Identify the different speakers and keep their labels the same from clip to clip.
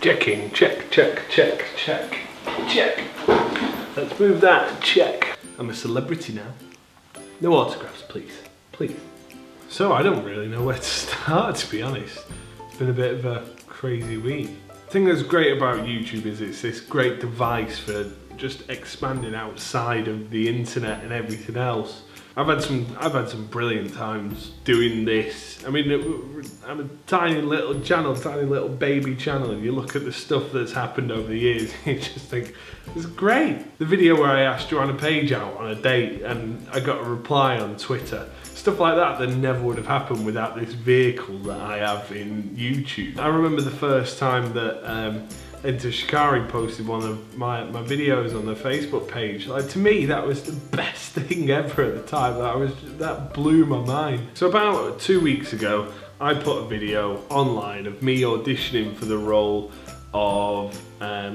Speaker 1: Checking, check, check, check, check, check. Let's move that, check. I'm a celebrity now. No autographs, please, please. So I don't really know where to start, to be honest. It's been a bit of a crazy week. The thing that's great about YouTube is it's this great device for just expanding outside of the internet and everything else. I've had some brilliant times doing this. I mean, I'm a tiny little channel, tiny little baby channel, and you look at the stuff that's happened over the years, you just think, it's great. The video where I asked Joanna Page out on a date and I got a reply on Twitter, stuff like that never would have happened without this vehicle that I have in YouTube. I remember the first time that Enter Shikari posted one of my videos on the Facebook page. Like, to me, that was the best thing ever at the time. That blew my mind. So about 2 weeks ago, I put a video online of me auditioning for the role of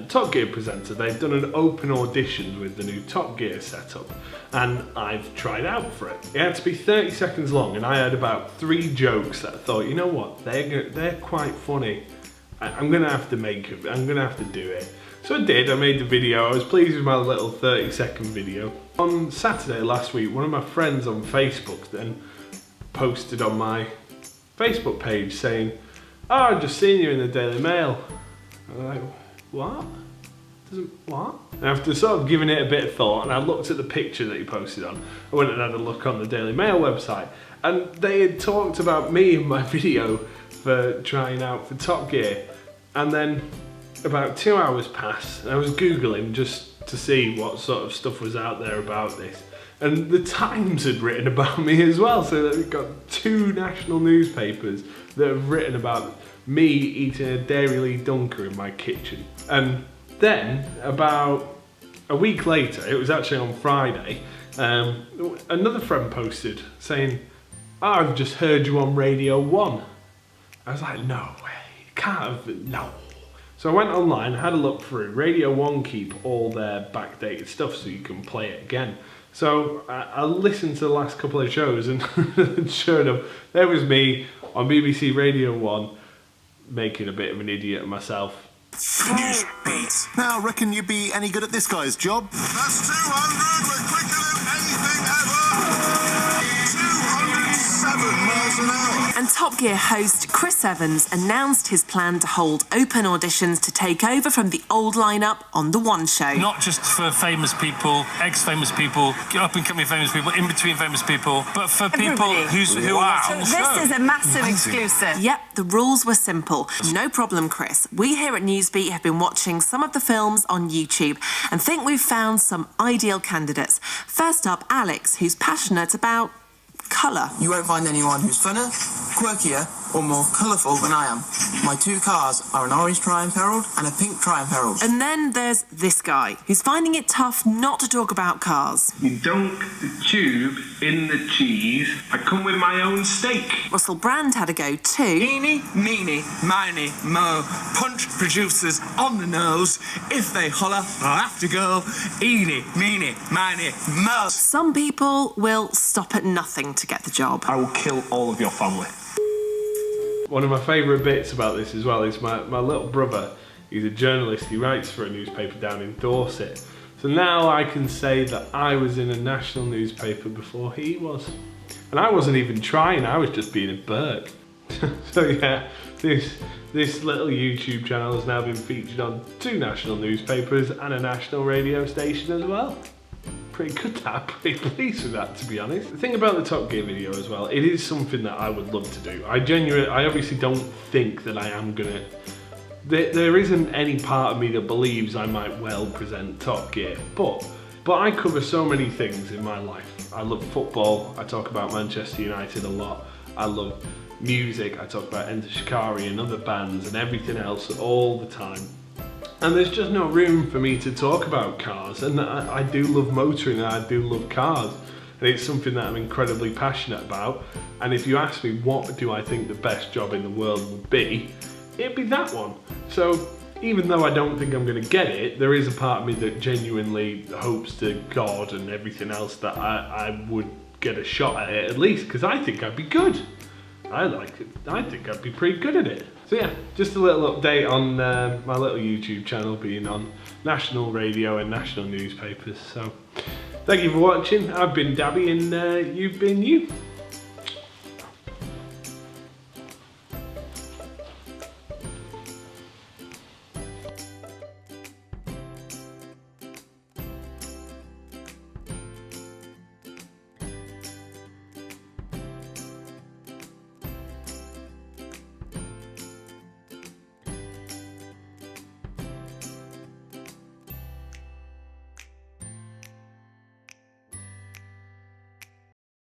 Speaker 1: Top Gear presenter. They've done an open audition with the new Top Gear setup, and I've tried out for it. It had to be 30 seconds long, and I had about 3 jokes that I thought, you know what, they're quite funny. I'm gonna have to make it, I'm gonna have to do it. So I did, I made the video, I was pleased with my little 30-second video. On Saturday last week, one of my friends on Facebook then posted on my Facebook page saying, oh, I've just seen you in the Daily Mail. I was like, what? What? And after sort of giving it a bit of thought, and I looked at the picture that he posted on, I went and had a look on the Daily Mail website, and they had talked about me in my video for trying out for Top Gear. And then about 2 hours passed, and I was Googling just to see what sort of stuff was out there about this. And the Times had written about me as well, so they've got 2 national newspapers that have written about me eating a Dairy Dunker in my kitchen. And then, about a week later, it was actually on Friday, another friend posted saying, oh, I've just heard you on Radio 1. I was like, no way, you can't have, no. So I went online, had a look through. Radio 1 keep all their backdated stuff so you can play it again. So I listened to the last couple of shows, and sure enough, there was me on BBC Radio 1 making a bit of an idiot of myself.
Speaker 2: News beats. Now, reckon you'd be any good at this guy's job?
Speaker 3: That's 200, we're quicker than anything ever. 207 miles an hour.
Speaker 4: And Top Gear host Chris Evans announced his plan to hold open auditions to take over from the old lineup on The One Show.
Speaker 5: Not just for famous people, ex-famous people, up-and-coming famous people, in-between famous people, but for people who are watching the show.
Speaker 4: This is a massive exclusive. Yep, the rules were simple. No problem, Chris. We here at Newsbeat have been watching some of the films on YouTube and think we've found some ideal candidates. First up, Alex, who's passionate about colour.
Speaker 6: You won't find anyone who's funner, quirkier, or more colourful than I am. My 2 cars are an orange Triumph Herald and a pink Triumph Herald.
Speaker 4: And then there's this guy, who's finding it tough not to talk about cars.
Speaker 1: You dunk the tube in the cheese. I come with my own steak.
Speaker 4: Russell Brand had a go too.
Speaker 6: Eeny, meeny, miny, mo. Punch producers on the nose. If they holler, I'll have to go. Eeny, meeny, miny, mo.
Speaker 4: Some people will stop at nothing to get the job.
Speaker 1: I will kill all of your family. One of my favourite bits about this as well is my little brother. He's a journalist, he writes for a newspaper down in Dorset. So now I can say that I was in a national newspaper before he was. And I wasn't even trying, I was just being a Burke. So yeah, this little YouTube channel has now been featured on 2 national newspapers and a national radio station as well. Pretty good that, I'm pretty pleased with that, to be honest. The thing about the Top Gear video as well, it is something that I would love to do. I obviously don't think that I am gonna, there isn't any part of me that believes I might well present Top Gear, but I cover so many things in my life. I love football, I talk about Manchester United a lot, I love music, I talk about Enter Shikari and other bands and everything else all the time. And there's just no room for me to talk about cars, and I do love motoring and I do love cars, and it's something that I'm incredibly passionate about. And if you ask me what do I think the best job in the world would be, it'd be that one. So even though I don't think I'm going to get it, there is a part of me that genuinely hopes to God and everything else that I would get a shot at it at least, because I think I'd be good. I like it. I think I'd be pretty good at it. So yeah, just a little update on my little YouTube channel being on national radio and national newspapers. So thank you for watching. I've been Dabby and you've been you.